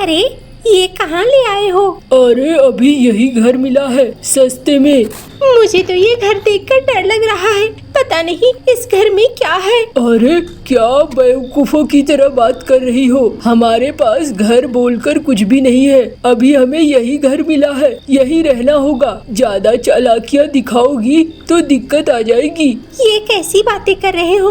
अरे ये कहाँ ले आए हो? अरे अभी यही घर मिला है सस्ते में। मुझे तो ये घर देखकर डर लग रहा है, पता नहीं इस घर में क्या है। अरे क्या बेवकूफों की तरह बात कर रही हो, हमारे पास घर बोलकर कुछ भी नहीं है। अभी हमें यही घर मिला है, यही रहना होगा। ज्यादा चालाकियाँ दिखाओगी तो दिक्कत आ जाएगी। ये कैसी बातें कर रहे हो,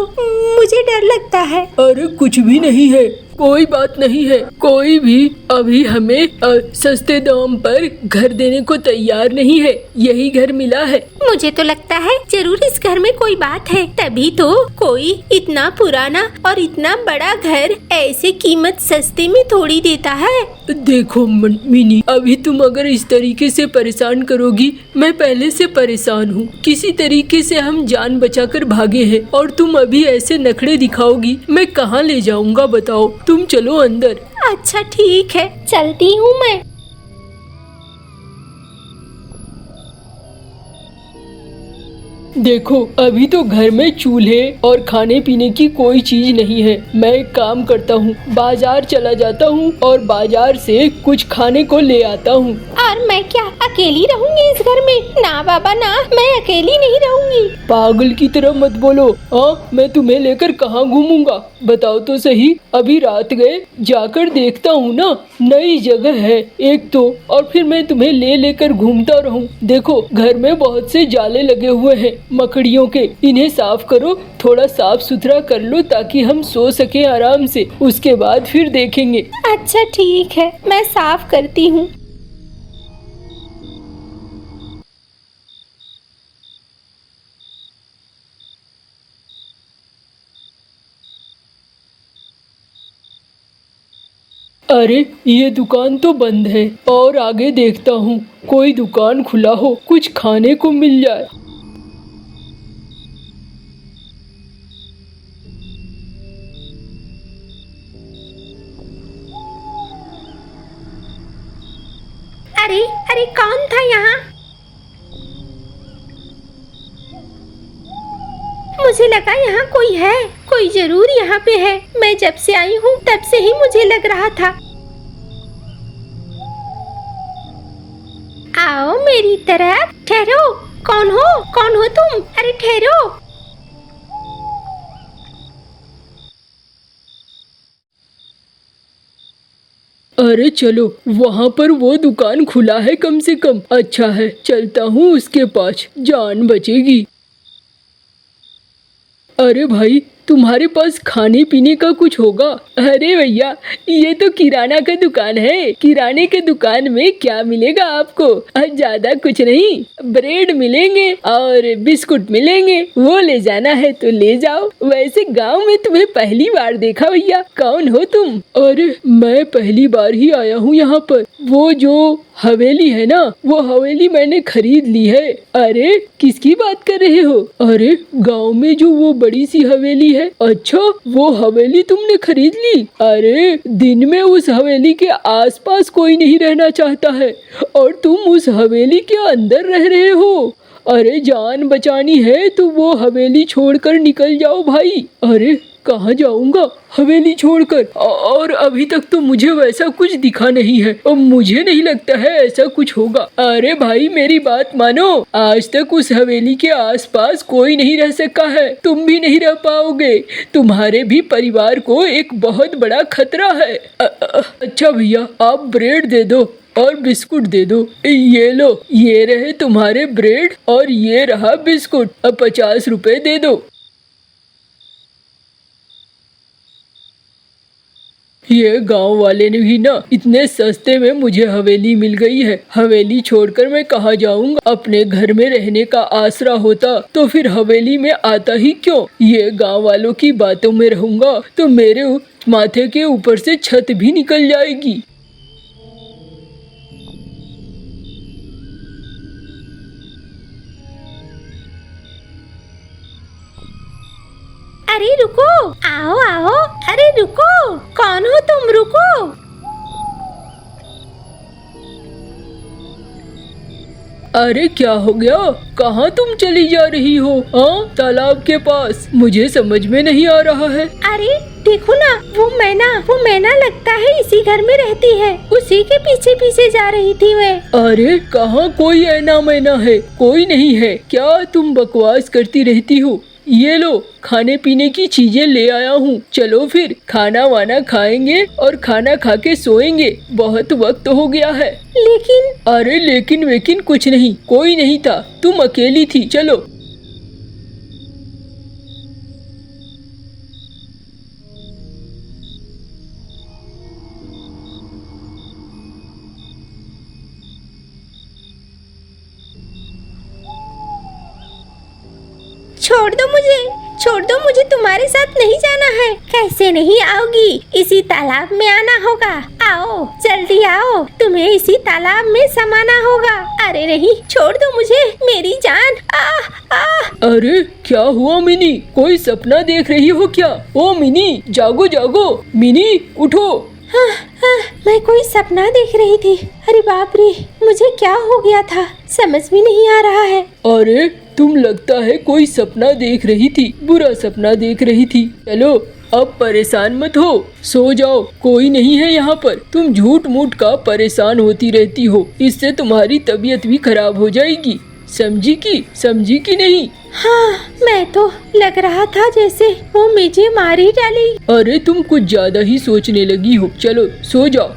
मुझे डर लगता है। अरे कुछ भी नहीं है, कोई बात नहीं है। कोई भी अभी हमें सस्ते दाम पर घर देने को तैयार नहीं है, यही घर मिला है। मुझे तो लगता है जरूर इस घर में कोई बात है, तभी तो कोई इतना पुराना और इतना बड़ा घर ऐसे कीमत सस्ते में थोड़ी देता है। देखो मिनी, अभी तुम अगर इस तरीके से परेशान करोगी, मैं पहले से परेशान हूँ। किसी तरीके से हम जान बचाकर भागे हैं और तुम अभी ऐसे नखरे दिखाओगी, मैं कहाँ ले जाऊँगा बताओ। तुम चलो अंदर। अच्छा ठीक है, चलती हूँ मैं। देखो अभी तो घर में चूल्हे और खाने पीने की कोई चीज नहीं है। मैं एक काम करता हूँ, बाजार चला जाता हूँ और बाजार से कुछ खाने को ले आता हूँ। और मैं क्या अकेली रहूंगी इस घर में? ना बाबा ना, मैं अकेली नहीं रहूंगी। पागल की तरह मत बोलो। हाँ, मैं तुम्हें लेकर कहाँ घूमूंगा बताओ तो सही। अभी रात गए, जाकर देखता हूँ ना, नई जगह है एक तो, और फिर मैं तुम्हें लेकर घूमता रहूँ। देखो घर में बहुत से जाले लगे हुए हैं मकड़ियों के, इन्हें साफ करो, थोड़ा साफ सुथरा कर लो ताकि हम सो सके आराम से, उसके बाद फिर देखेंगे। अच्छा ठीक है, मैं साफ करती हूँ। अरे ये दुकान तो बंद है, और आगे देखता हूँ कोई दुकान खुला हो, कुछ खाने को मिल जाए। अरे अरे कौन था यहाँ? मुझे लगा यहाँ कोई है, कोई जरूर यहाँ पे है। मैं जब से आई हूँ तब से ही मुझे लग रहा था। आओ मेरी तरफ। ठहरो, कौन हो तुम? अरे ठहरो। अरे चलो, वहाँ पर वो दुकान खुला है कम से कम। अच्छा है, चलता हूँ उसके पास, जान बचेगी। अरे भाई, तुम्हारे पास खाने पीने का कुछ होगा? अरे भैया, ये तो किराना का दुकान है। किराने के दुकान में क्या मिलेगा आपको? ज्यादा कुछ नहीं, ब्रेड मिलेंगे और बिस्कुट मिलेंगे, वो ले जाना है तो ले जाओ। वैसे गांव में तुम्हें पहली बार देखा भैया, कौन हो तुम? अरे मैं पहली बार ही आया हूँ यहाँ पर। वो जो हवेली है ना, वो हवेली मैंने खरीद ली है। अरे किसकी बात कर रहे हो? अरे गांव में जो वो बड़ी सी हवेली है। अच्छा, वो हवेली तुमने खरीद ली? अरे दिन में उस हवेली के आसपास कोई नहीं रहना चाहता है और तुम उस हवेली के अंदर रह रहे हो। अरे जान बचानी है तो वो हवेली छोड़कर निकल जाओ भाई। अरे कहाँ जाऊंगा हवेली छोड़कर? और अभी तक तो मुझे वैसा कुछ दिखा नहीं है और मुझे नहीं लगता है ऐसा कुछ होगा। अरे भाई मेरी बात मानो, आज तक उस हवेली के आसपास कोई नहीं रह सका है, तुम भी नहीं रह पाओगे। तुम्हारे भी परिवार को एक बहुत बड़ा खतरा है। अच्छा भैया, आप ब्रेड दे दो और बिस्कुट दे दो। ये लो, ये रहे तुम्हारे ब्रेड और ये रहा बिस्कुट। अब 50 रुपए दे दो। ये गांव वाले ने भी ना, इतने सस्ते में मुझे हवेली मिल गई है। हवेली छोड़कर मैं कहाँ जाऊंगा? अपने घर में रहने का आसरा होता तो फिर हवेली में आता ही क्यों? ये गांव वालों की बातों में रहूंगा तो मेरे माथे के ऊपर से छत भी निकल जाएगी। अरे रुको, आओ आओ। अरे रुको, कौन हो तुम? रुको। अरे क्या हो गया? कहाँ तुम चली जा रही हो? हाँ, तालाब के पास। मुझे समझ में नहीं आ रहा है। अरे देखो ना, वो मैना लगता है इसी घर में रहती है। उसी के पीछे पीछे जा रही थी मैं। अरे कहाँ कोई ऐना मैना है, कोई नहीं है। क्या तुम बकवास करती रहती हो? ये लो, खाने पीने की चीजें ले आया हूँ। चलो फिर खाना वाना खाएंगे और खाना खा के सोएंगे। बहुत वक्त हो गया है। लेकिन अरे लेकिन वेकिन कुछ नहीं, कोई नहीं था, तुम अकेली थी। चलो। छोड़ दो मुझे, तुम्हारे साथ नहीं जाना है। कैसे नहीं आओगी? इसी तालाब में आना होगा। आओ, जल्दी आओ, तुम्हें इसी तालाब में समाना होगा। अरे नहीं, छोड़ दो मुझे, मेरी जान। अरे क्या हुआ मिनी? कोई सपना देख रही हो क्या? ओ मिनी, जागो जागो, मिनी उठो। मैं कोई सपना देख रही थी। अरे बाप रे, मुझे क्या हो गया था, समझ में नहीं आ रहा है। अरे तुम लगता है कोई सपना देख रही थी, बुरा सपना देख रही थी। चलो अब परेशान मत हो, सो जाओ, कोई नहीं है यहाँ पर। तुम झूठ मूठ का परेशान होती रहती हो, इससे तुम्हारी तबीयत भी खराब हो जाएगी। समझी कि नहीं? हाँ, मैं तो लग रहा था जैसे वो मुझे मार ही डाली। अरे तुम कुछ ज्यादा ही सोचने लगी हो। चलो सो जाओ।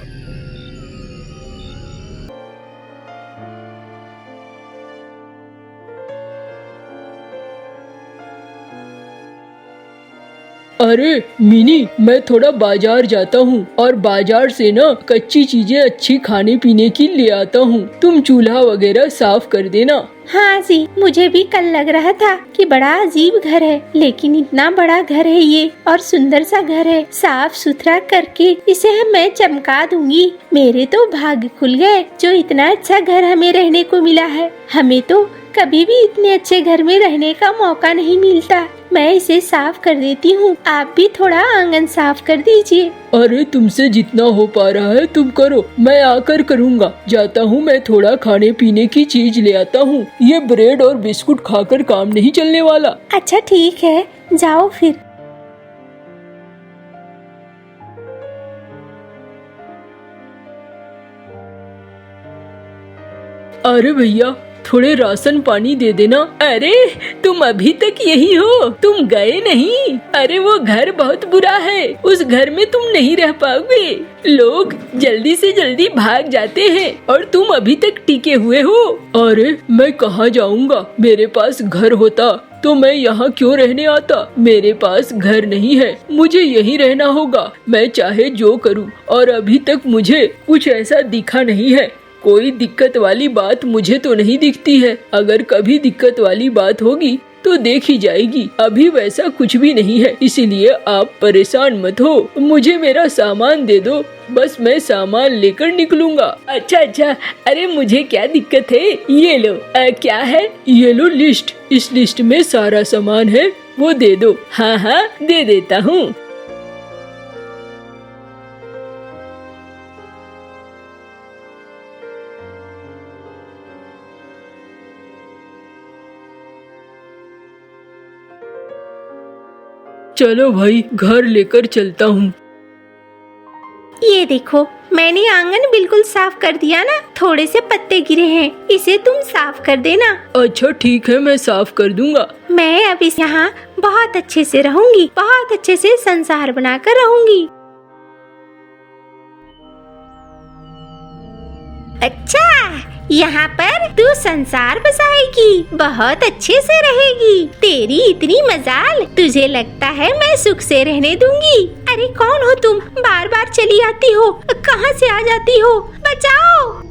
अरे मिनी, मैं थोड़ा बाजार जाता हूँ और बाजार से ना कच्ची चीजें अच्छी खाने पीने की ले आता हूँ। तुम चूल्हा वगैरह साफ कर देना। हाँ जी, मुझे भी कल लग रहा था कि बड़ा अजीब घर है, लेकिन इतना बड़ा घर है ये और सुंदर सा घर है। साफ सुथरा करके इसे मैं चमका दूंगी। मेरे तो भाग्य खुल गए जो इतना अच्छा घर हमें रहने को मिला है। हमें तो कभी भी इतने अच्छे घर में रहने का मौका नहीं मिलता। मैं इसे साफ कर देती हूँ, आप भी थोड़ा आंगन साफ कर दीजिए। अरे तुमसे जितना हो पा रहा है तुम करो, मैं आकर करूँगा। जाता हूँ, मैं थोड़ा खाने पीने की चीज ले आता हूँ। ये ब्रेड और बिस्कुट खाकर काम नहीं चलने वाला। अच्छा ठीक है, जाओ फिर। अरे भैया, थोड़े राशन पानी दे देना। अरे तुम अभी तक यही हो, तुम गए नहीं? अरे वो घर बहुत बुरा है, उस घर में तुम नहीं रह पाओगे। लोग जल्दी से जल्दी भाग जाते हैं और तुम अभी तक टिके हुए हो। अरे मैं कहाँ जाऊँगा? मेरे पास घर होता तो मैं यहाँ क्यों रहने आता? मेरे पास घर नहीं है, मुझे यहीं रहना होगा। मैं चाहे जो करूँ, और अभी तक मुझे कुछ ऐसा दिखा नहीं है। कोई दिक्कत वाली बात मुझे तो नहीं दिखती है। अगर कभी दिक्कत वाली बात होगी तो देखी जाएगी। अभी वैसा कुछ भी नहीं है, इसीलिए आप परेशान मत हो। मुझे मेरा सामान दे दो, बस मैं सामान लेकर निकलूंगा। अच्छा, अरे मुझे क्या दिक्कत है? ये लो। क्या है? ये लो लिस्ट, इस लिस्ट में सारा सामान है, वो दे दो। हाँ, दे देता हूँ। चलो भाई, घर लेकर चलता हूँ। ये देखो, मैंने आंगन बिल्कुल साफ कर दिया ना। थोड़े से पत्ते गिरे हैं, इसे तुम साफ कर देना। अच्छा ठीक है, मैं साफ कर दूंगा। मैं अब इस यहाँ बहुत अच्छे से रहूंगी, बहुत अच्छे से संसार बनाकर रहूंगी। अच्छा, यहाँ पर तू संसार बसाएगी, बहुत अच्छे से रहेगी। तेरी इतनी मजाल, तुझे लगता है मैं सुख से रहने दूंगी? अरे कौन हो तुम? बार बार चली आती हो, कहाँ से आ जाती हो? बचाओ!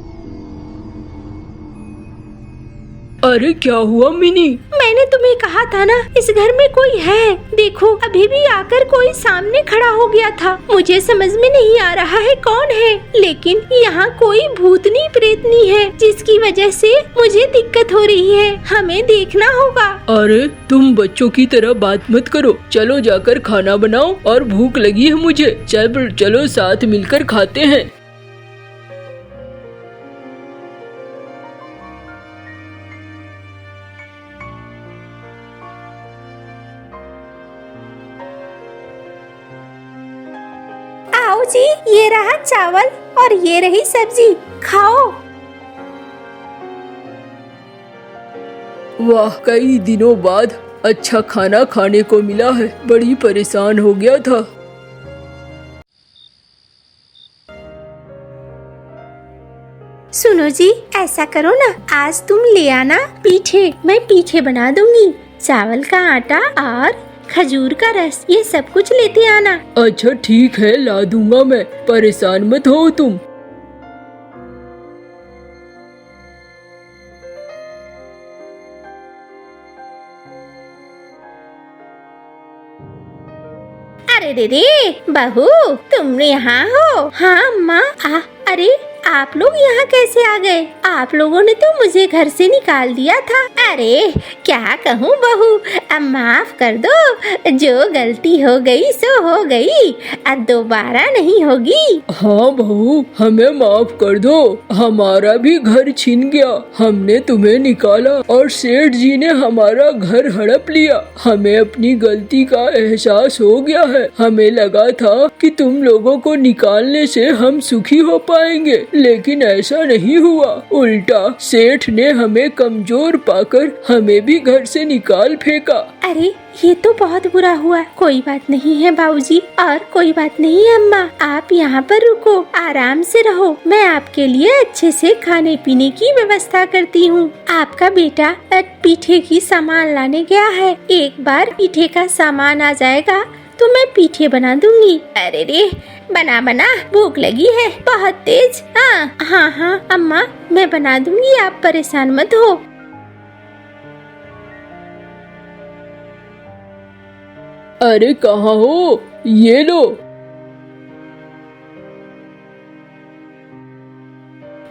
अरे क्या हुआ मिनी? मैंने तुम्हें कहा था ना, इस घर में कोई है। देखो, अभी भी आकर कोई सामने खड़ा हो गया था। मुझे समझ में नहीं आ रहा है कौन है, लेकिन यहाँ कोई भूतनी प्रेतनी है जिसकी वजह से मुझे दिक्कत हो रही है। हमें देखना होगा। अरे तुम बच्चों की तरह बात मत करो, चलो जाकर खाना बनाओ और भूख लगी है मुझे। चलो साथ मिलकर खाते हैं। बहू जी, ये रहा चावल और ये रही सब्जी, खाओ। वाह, कई दिनों बाद अच्छा खाना खाने को मिला है। बड़ी परेशान हो गया था। सुनो जी, ऐसा करो ना, आज तुम ले आना पीठे, मैं पीठे बना दूंगी। चावल का आटा और खजूर का रस, ये सब कुछ लेते आना। अच्छा ठीक है, ला दूंगा मैं, परेशान मत हो तुम। अरे रे बहू, तुम यहाँ हो? हाँ अम्मा। अरे आप लोग यहाँ कैसे आ गए? आप लोगों ने तो मुझे घर से निकाल दिया था। अरे क्या कहूँ बहू, अब माफ कर दो, जो गलती हो गई सो हो गई, अब दोबारा नहीं होगी। हाँ बहू, हमें माफ कर दो, हमारा भी घर छिन गया, हमने तुम्हें निकाला और सेठ जी ने हमारा घर हड़प लिया। हमें अपनी गलती का एहसास हो गया है। हमें लगा था कि तुम लोगों को निकालने से हम सुखी हो पाएंगे, लेकिन ऐसा नहीं हुआ। उल्टा सेठ ने हमें कमजोर पाकर हमें भी घर से निकाल फेंका। अरे ये तो बहुत बुरा हुआ। कोई बात नहीं है बाबूजी, और कोई बात नहीं है अम्मा, आप यहाँ पर रुको, आराम से रहो, मैं आपके लिए अच्छे से खाने पीने की व्यवस्था करती हूँ। आपका बेटा पीठे की सामान लाने गया है, एक बार पीठे का सामान आ जाएगा तो मैं पीठे बना दूंगी। अरे रे, बना बना, भूख लगी है बहुत तेज। हाँ अम्मा, मैं बना दूंगी, आप परेशान मत हो। अरे कहाँ हो, ये लो।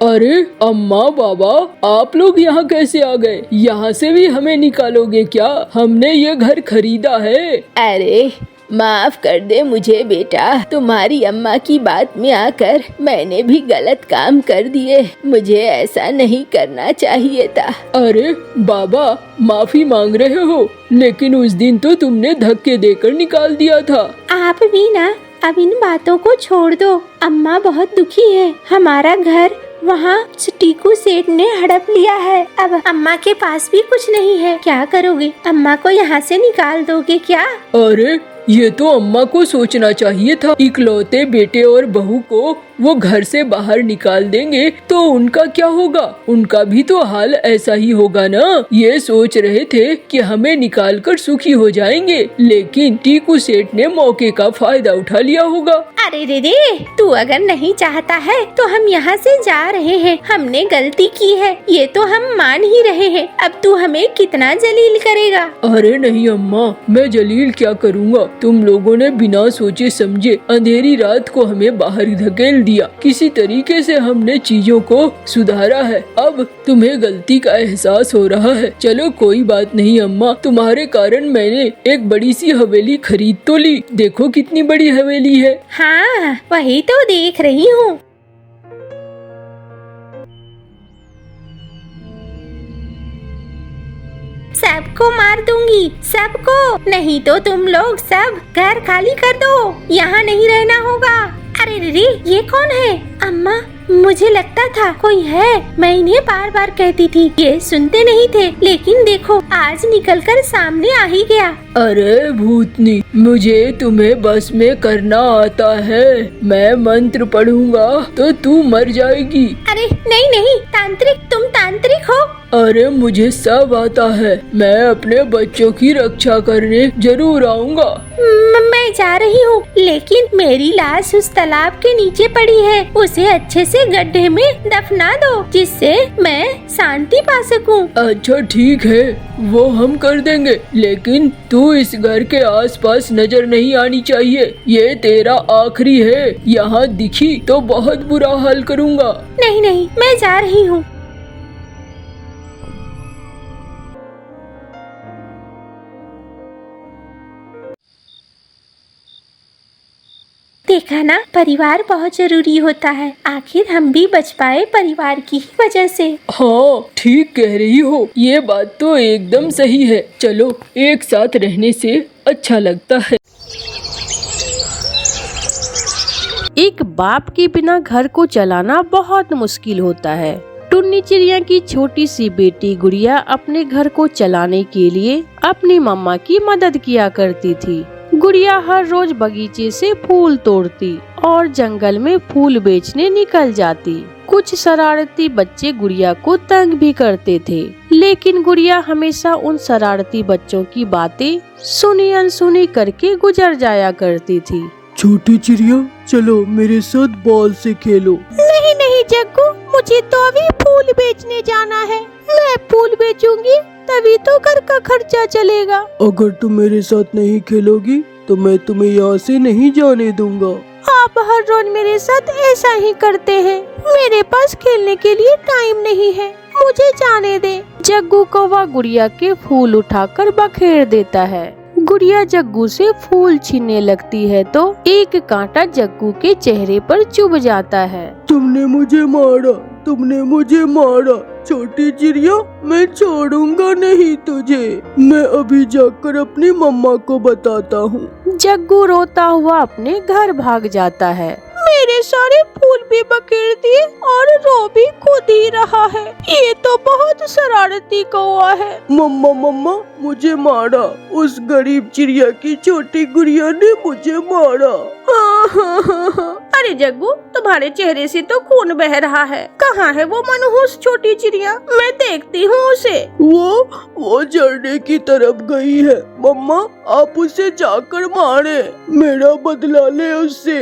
अरे अम्मा बाबा, आप लोग यहाँ कैसे आ गए? यहाँ से भी हमें निकालोगे क्या? हमने ये घर खरीदा है। अरे माफ कर दे मुझे बेटा, तुम्हारी अम्मा की बात में आकर मैंने भी गलत काम कर दिए, मुझे ऐसा नहीं करना चाहिए था। अरे बाबा, माफी मांग रहे हो, लेकिन उस दिन तो तुमने धक्के देकर निकाल दिया था। आप भी ना अब इन बातों को छोड़ दो। अम्मा बहुत दुखी है, हमारा घर वहाँ टीकू सेठ ने हड़प लिया है। अब अम्मा के पास भी कुछ नहीं है, क्या करोगे? अम्मा को यहाँ से निकाल दोगे क्या? अरे ये तो अम्मा को सोचना चाहिए था। इकलौते बेटे और बहू को वो घर से बाहर निकाल देंगे तो उनका क्या होगा? उनका भी तो हाल ऐसा ही होगा ना। ये सोच रहे थे कि हमें निकाल कर सुखी हो जाएंगे, लेकिन टीकू सेठ ने मौके का फायदा उठा लिया होगा। अरे रे, तू अगर नहीं चाहता है तो हम यहाँ से जा रहे हैं, हमने गलती की है, ये तो हम मान ही रहे हैं। अब तू हमें कितना जलील करेगा? अरे नहीं अम्मा, मैं जलील क्या करूँगा? तुम लोगों ने बिना सोचे समझे अंधेरी रात को हमें बाहर धकेल दिया। किसी तरीके से हमने चीजों को सुधारा है। अब तुम्हें गलती का एहसास हो रहा है। चलो कोई बात नहीं अम्मा, तुम्हारे कारण मैंने एक बड़ी सी हवेली खरीद तो ली। देखो कितनी बड़ी हवेली है। हाँ वही तो देख रही हूँ। सबको मार दूंगी, सबको, नहीं तो तुम लोग सब घर खाली कर दो, यहाँ नहीं रहना होगा। अरे रे, ये कौन है? अम्मा, मुझे लगता था कोई है, मैं इन्हें बार बार कहती थी, ये सुनते नहीं थे, लेकिन देखो आज निकलकर सामने आ ही गया। अरे भूतनी, मुझे तुम्हें बस में करना आता है। मैं मंत्र पढ़ूंगा तो तू मर जाएगी। अरे नहीं नहीं, तांत्रिक, तुम तांत्रिक हो? अरे मुझे सब आता है, मैं अपने बच्चों की रक्षा करने जरूर आऊंगा। मैं जा रही हूँ, लेकिन मेरी लाश उस तालाब के नीचे पड़ी है, उसे अच्छे से गड्ढे में दफना दो, जिससे मैं शांति पा सकूं। अच्छा ठीक है, वो हम कर देंगे, लेकिन तू इस घर के आसपास नजर नहीं आनी चाहिए। ये तेरा आखिरी है, यहाँ दिखी तो बहुत बुरा हाल करूँगा। नहीं नहीं, मैं जा रही हूँ। देखा ना, परिवार बहुत जरूरी होता है। आखिर हम भी बच पाए परिवार की ही वजह से। हाँ ठीक कह रही हो, ये बात तो एकदम सही है। चलो एक साथ रहने से अच्छा लगता है। एक बाप के बिना घर को चलाना बहुत मुश्किल होता है। टुन्नी चिड़िया की छोटी सी बेटी गुड़िया अपने घर को चलाने के लिए अपनी मम्मा की मदद किया करती थी। गुड़िया हर रोज बगीचे से फूल तोड़ती और जंगल में फूल बेचने निकल जाती। कुछ शरारती बच्चे गुड़िया को तंग भी करते थे, लेकिन गुड़िया हमेशा उन शरारती बच्चों की बातें सुनी अनसुनी करके गुजर जाया करती थी। छोटी चिड़िया, चलो मेरे साथ बॉल से खेलो। नहीं नहीं जग्गू, मुझे तो अभी फूल बेचने जाना है। मैं फूल बेचूंगी तभी तो घर का खर्चा चलेगा। अगर तुम मेरे साथ नहीं खेलोगी तो मैं तुम्हें यहाँ से नहीं जाने दूंगा। आप हर रोज मेरे साथ ऐसा ही करते हैं। मेरे पास खेलने के लिए टाइम नहीं है, मुझे जाने दे। जग्गू कौवा गुड़िया के फूल उठाकर बखेर देता है। गुड़िया जग्गू से फूल छीनने लगती है तो एक कांटा जग्गू के चेहरे पर चुभ जाता है। तुमने मुझे मारा, तुमने मुझे मारा। छोटी चिड़िया, मैं छोड़ूंगा नहीं तुझे। मैं अभी जाकर अपनी मम्मा को बताता हूँ। जग्गू रोता हुआ अपने घर भाग जाता है। मेरे सारे फूल भी बखेर दिए और रो भी खुद ही रहा है। ये तो बहुत शरारती कौवा है। मम्मा मम्मा, मुझे मारा। उस गरीब चिड़िया की छोटी गुड़िया ने मुझे मारा। अरे जग्गू, तुम्हारे चेहरे से तो खून बह रहा है। कहाँ है वो मनहूस छोटी चिड़िया? मैं देखती हूँ उसे। वो झरने की तरफ गई है। मम्मा, आप उसे जाकर मारे, मेरा बदला ले उससे।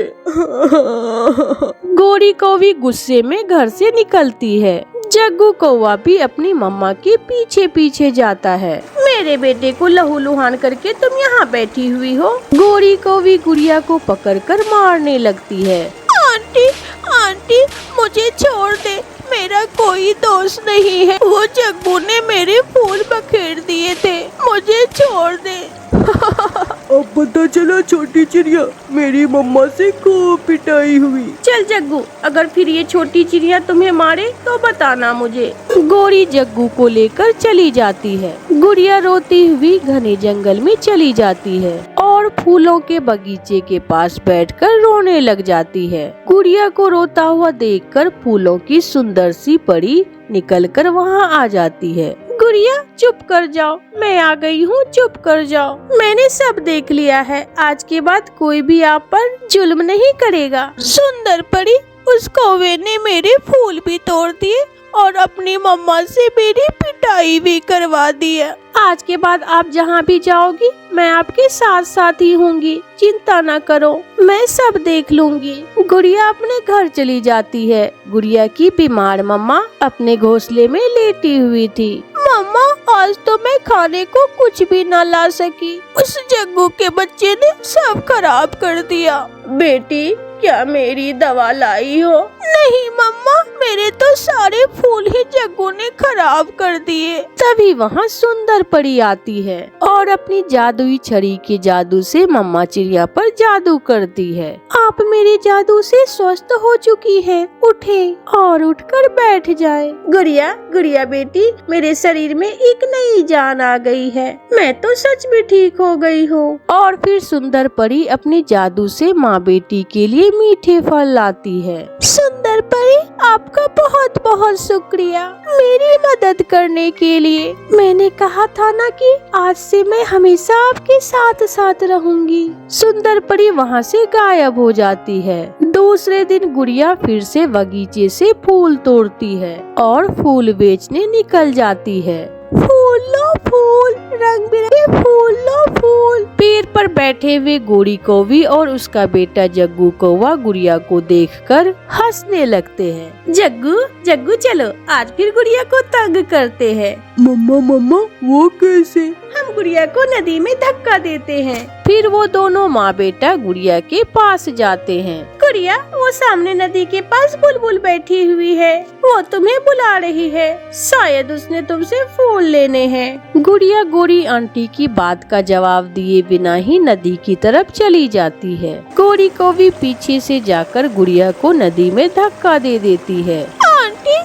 गोरी कौवी गुस्से में घर से निकलती है। जग्गू कौवा भी अपनी मम्मा के पीछे पीछे जाता है। मेरे बेटे को लहू लुहान करके तुम यहाँ बैठी हुई हो। गोरी कौवी गुड़िया को पकड़कर मारने लगती है। आंटी, आंटी, मुझे छोड़ दे, मेरा कोई दोष नहीं है। वो जग्गू ने मेरे फूल बखेर दिए थे, मुझे छोड़ दे। अब पता चला छोटी चिड़िया, मेरी मम्मा से खूब पिटाई हुई। चल जग्गू, अगर फिर ये छोटी चिड़िया तुम्हें मारे तो बताना मुझे। गोरी जग्गू को लेकर चली जाती है। गुड़िया रोती हुई घने जंगल में चली जाती है और फूलों के बगीचे के पास बैठकर रोने लग जाती है। गुड़िया को रोता हुआ देखकर फूलों की सुंदर सी परी निकलकर वहाँ आ जाती है। गुड़िया, चुप कर जाओ, मैं आ गई हूँ, चुप कर जाओ। मैंने सब देख लिया है, आज के बाद कोई भी आप पर जुल्म नहीं करेगा। सुंदर परी, उस कौवे ने मेरे फूल भी तोड़ दिए और अपनी मम्मा से मेरी पिटाई भी करवा दी है। आज के बाद आप जहाँ भी जाओगी मैं आपके साथ साथ ही होंगी, चिंता न करो, मैं सब देख लूंगी। गुड़िया अपने घर चली जाती है। गुड़िया की बीमार मम्मा अपने घोंसले में लेटी हुई थी। मम्मा, आज तो मैं खाने को कुछ भी न ला सकी। उस जग्गू के बच्चे ने सब खराब कर दिया। बेटी, क्या मेरी दवा लाई हो? नहीं मम्मा, मेरे तो सारे फूल ही जग्गू ने खराब कर दिए। तभी वहाँ सुंदर परी आती है और अपनी जादुई छड़ी के जादू से मम्मा चिड़िया पर जादू करती है। आप मेरे जादू से स्वस्थ हो चुकी हैं, उठे और उठकर बैठ जाए। गुड़िया, गुड़िया बेटी, मेरे शरीर में एक नई जान आ गई है, मैं तो सच में ठीक हो गई हूँ। और फिर सुंदर परी अपने जादू से माँ बेटी के लिए मीठे फल लाती है। सुंदर परी, आपका बहुत बहुत शुक्रिया मेरी मदद करने के लिए। मैंने कहा था ना कि आज से मैं हमेशा आपके साथ साथ रहूंगी। सुंदर परी वहाँ से गायब हो जाती है। दूसरे दिन गुड़िया फिर से बगीचे से फूल तोड़ती है और फूल बेचने निकल जाती है। फूल लो फूल, रंग बिरंगे फूल लो फूल। पेड़ पर बैठे हुए गोरी कौवी और उसका बेटा जग्गू कौवा गुड़िया को देखकर हंसने लगते हैं। जग्गू, जग्गू, चलो आज फिर गुड़िया को तंग करते हैं। मम्मा मम्मा, वो कैसे? हम गुड़िया को नदी में धक्का देते हैं। फिर वो दोनों माँ बेटा गुड़िया के पास जाते हैं। गुड़िया, वो सामने नदी के पास बुलबुल बैठी हुई है, वो तुम्हें बुला रही है, शायद उसने तुमसे फूल लेने हैं। गुड़िया गोरी आंटी की बात का जवाब दिए बिना ही नदी की तरफ चली जाती है। गोरी कौवी पीछे से जाकर गुड़िया को नदी में धक्का दे देती है। आंटी,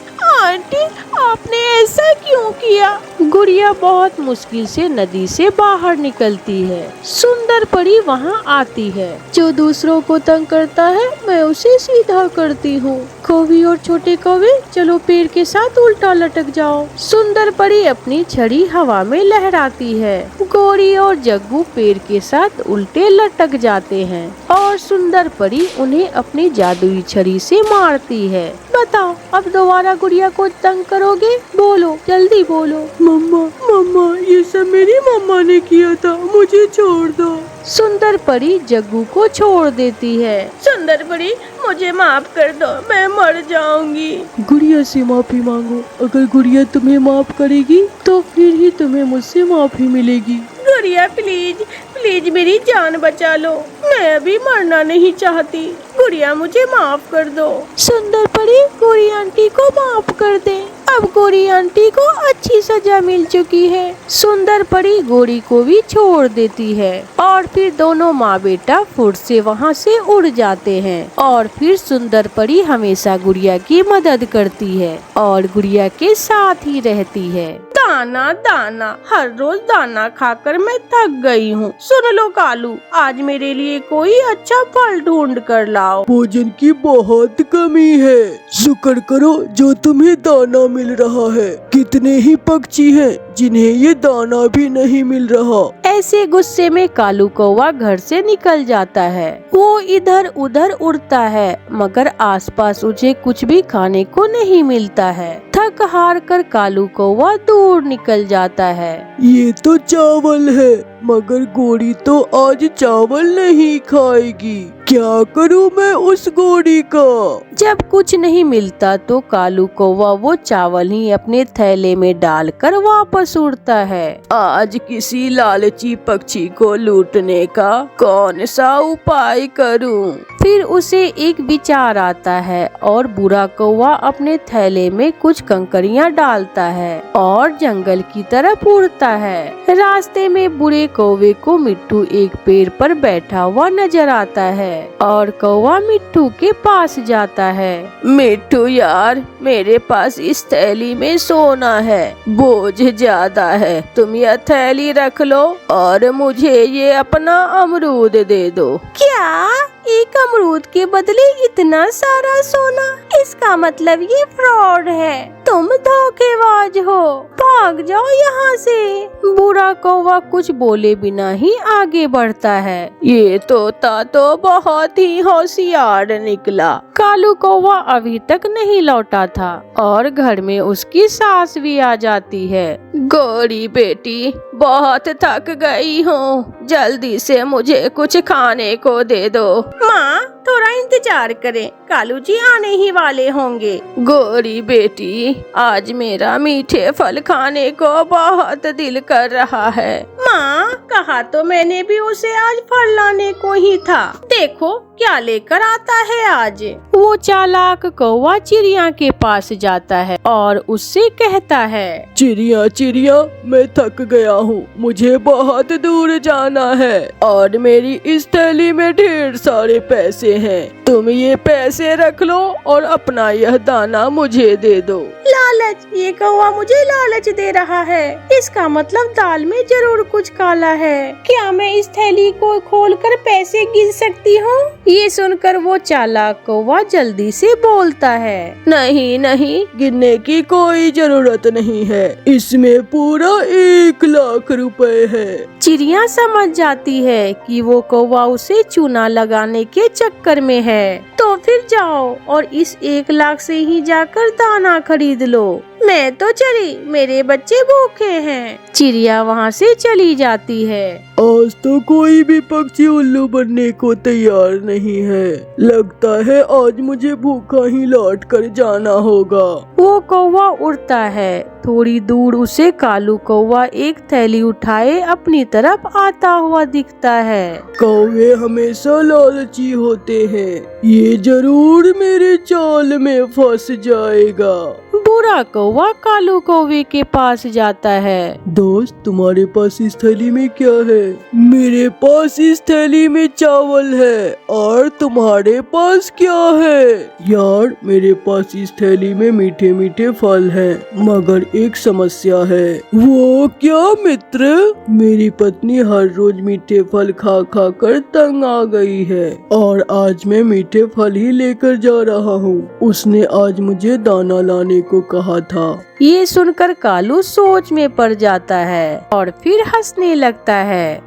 आंटी, आपने ऐसा क्यों किया? गुड़िया बहुत मुश्किल से नदी से बाहर निकलती है। सुंदर परी वहाँ आती है। जो दूसरों को तंग करता है मैं उसे सीधा करती हूँ। कौवी और छोटे कौवे, चलो पेड़ के साथ उल्टा लटक जाओ। सुंदर परी अपनी छड़ी हवा में लहराती है। गौरी और जग्गू पेड़ के साथ उल्टे लटक जाते हैं और सुंदर परी उन्हें अपनी जादुई छड़ी से मारती है। बताओ, अब दोबारा गुड़िया को तंग करोगे? बोलो, जल्दी बोलो। मम्मा मम्मा, ये सब मेरी मम्मा ने किया था, मुझे छोड़ दो। सुंदर परी जग्गू को छोड़ देती है। सुंदर परी, मुझे माफ कर दो, मैं मर जाऊंगी। गुड़िया से माफी मांगो। अगर गुड़िया तुम्हें माफ करेगी तो फिर ही तुम्हें मुझसे माफी मिलेगी। गुड़िया प्लीज प्लीज मेरी जान बचा लो, मैं अभी मरना नहीं चाहती। गुड़िया मुझे माफ कर दो। सुंदर परी गौरी आंटी को माफ कर दे। अब गौरी आंटी को अच्छी सजा मिल चुकी है। सुंदर परी गौरी को भी छोड़ देती है और फिर दोनों माँ बेटा फुर्त से वहाँ से उड़ जाते हैं। और फिर सुंदर परी हमेशा गुड़िया की मदद करती है और गुड़िया के साथ ही रहती है। दाना दाना, हर रोज दाना खाकर मैं थक गई हूँ। सुन लो कालू, आज मेरे लिए कोई अच्छा फल ढूंढ कर लाओ। भोजन की बहुत कमी है। शुक्र करो जो तुम्हें दाना मिल रहा है। कितने ही पक्षी हैं जिन्हें ये दाना भी नहीं मिल रहा। ऐसे गुस्से में कालू कौवा घर से निकल जाता है। वो इधर उधर उड़ता है मगर आसपास उसे कुछ भी खाने को नहीं मिलता है। थक हार कर कालू कौवा दूर निकल जाता है। ये तो चावल है, मगर गौरी तो आज चावल नहीं खाएगी। क्या करूं मैं उस गौरी का? जब कुछ नहीं मिलता तो कालू कौवा वो चावल ही अपने थैले में डालकर वापस उड़ता है। आज किसी लालची पक्षी को लूटने का कौन सा उपाय करूं? फिर उसे एक विचार आता है और बुरा कौवा अपने थैले में कुछ कंकरियां डालता है और जंगल की तरफ उड़ता है। रास्ते में बुरे कौवे को मिट्टू एक पेड़ पर बैठा हुआ नजर आता है और कौवा मिट्टू के पास जाता है। मिट्टू यार, मेरे पास इस थैली में सोना है, बोझ ज्यादा है, तुम यह थैली रख लो और मुझे ये अपना अमरूद दे दो। क्या? एक अमरूद के बदले इतना सारा सोना? इसका मतलब ये फ्रॉड है। तुम धोखेबाज हो, भाग जाओ यहाँ से। बुरा कौवा कुछ बोले बिना ही आगे बढ़ता है। ये तोता तो बहुत ही होशियार निकला। कालू कौवा अभी तक नहीं लौटा था और घर में उसकी सास भी आ जाती है। गौरी बेटी, बहुत थक गई हूँ, जल्दी से मुझे कुछ खाने को दे दो। माँ, थोड़ा इंतजार करें, कालू जी आने ही वाले होंगे। गौरी बेटी, आज मेरा मीठे फल खाने को बहुत दिल कर रहा है। माँ, कहा तो मैंने भी उसे आज फल लाने को ही था। देखो क्या लेकर आता है आज। वो चालाक कौवा चिड़िया के पास जाता है और उससे कहता है, चिड़िया चिड़िया, मैं थक गया हूँ, मुझे बहुत दूर जाना है और मेरी इस थैली में ढेर सारे पैसे हैं। तुम ये पैसे रख लो और अपना यह दाना मुझे दे दो। लालच? ये कौवा मुझे लालच दे रहा है। इसका मतलब दाल में जरूर कुछ काला है। क्या मैं इस थैली को खोलकर पैसे गिन सकती हूँ? ये सुनकर वो चालाक कौवा जल्दी से बोलता है, नहीं नहीं, गिनने की कोई जरूरत नहीं है, इसमें पूरा 1 लाख रुपए है। चिड़िया समझ जाती है कि वो कौवा उसे चूना लगाने के चक्कर में है। तो फिर जाओ और इस 1 लाख से ही जाकर दाना खरीद लो। मैं तो चली, मेरे बच्चे भूखे हैं। चिड़िया वहाँ से चली जाती है। आज तो कोई भी पक्षी उल्लू बनने को तैयार नहीं है। लगता है आज मुझे भूखा ही लौट कर जाना होगा। वो कौवा उड़ता है। थोड़ी दूर उसे कालू कौवा एक थैली उठाए अपनी तरफ आता हुआ दिखता है। कौवे हमेशा लालची होते हैं, ये जरूर मेरे चाल में फंस जाएगा। बुरा कौवा कालू कौवे के पास जाता है। दोस्त, तुम्हारे पास इस थैली में क्या है? मेरे पास इस थैली में चावल है। और तुम्हारे पास क्या है? यार, मेरे पास इस थैली में मीठे मीठे फल हैं, मगर एक समस्या है। वो क्या मित्र? मेरी पत्नी हर रोज मीठे फल खा खा कर तंग आ गई है और आज मैं मीठे फल ही लेकर जा रहा हूँ। उसने आज मुझे दाना लाने को कहा था। ये सुनकर कालू सोच में पड़ जाता है और फिर हंसने लगता है।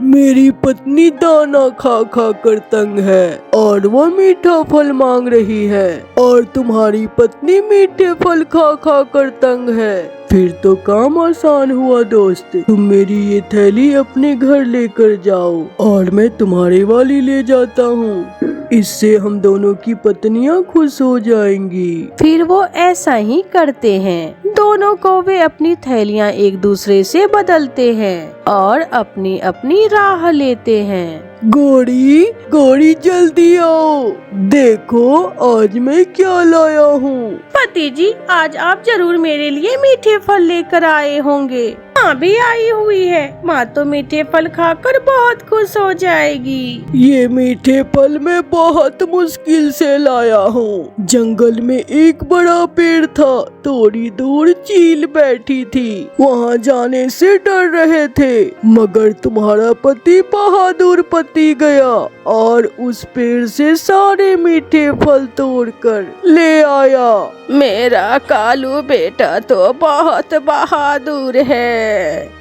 मेरी पत्नी दाना खा खा कर तंग है और वो मीठा फल मांग रही है, और तुम्हारी पत्नी मीठे फल खा खा कर तंग है। फिर तो काम आसान हुआ दोस्त। तुम मेरी ये थैली अपने घर लेकर जाओ और मैं तुम्हारे वाली ले जाता हूँ। इससे हम दोनों की पत्नियाँ खुश हो जाएंगी। फिर वो ऐसा ही करते हैं। दोनों कौवे अपनी थैलियाँ एक दूसरे से बदलते हैं और अपनी अपनी राह लेते हैं। गोरी, गोरी जल्दी आओ, देखो आज मैं क्या लाया हूँ। पति जी, आज आप जरूर मेरे लिए मीठे फल लेकर आए होंगे। माँ भी आई हुई है। माँ तो मीठे फल खाकर बहुत खुश हो जाएगी। ये मीठे फल मैं बहुत मुश्किल से लाया हूँ। जंगल में एक बड़ा पेड़ था, थोड़ी दूर चील बैठी थी। वहाँ जाने से डर रहे थे, मगर तुम्हारा पति बहादुर पति गया और उस पेड़ से सारे मीठे फल तोड़कर ले आया। मेरा कालू बेटा तो बहुत बहादुर है।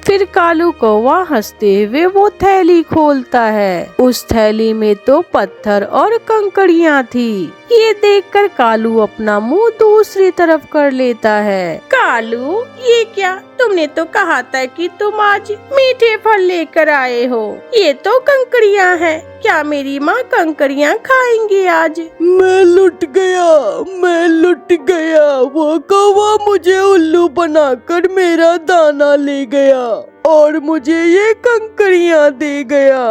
फिर कालू कौवा हंसते हुए वो थैली खोलता है। उस थैली में तो पत्थर और कंकड़ियाँ थी। ये देखकर कालू अपना मुंह दूसरी तरफ कर लेता है। कालू, ये क्या? तुमने तो कहा था कि तुम आज मीठे फल लेकर आए हो। ये तो कंकड़ियाँ हैं। क्या मेरी माँ कंकड़ियाँ खाएंगी आज? मैं लुट गया। वो कौवा मुझे उल्लू बनाकर मेरा दाना ले गया और मुझे ये कंकड़ियाँ दे गया।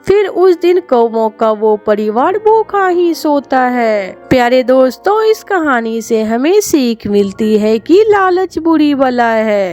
फिर उस दिन कौवों का वो परिवार भूखा ही सोता है। प्यारे दोस्तों, इस कहानी से हमें सीख मिलती है कि लालच बुरी बला है।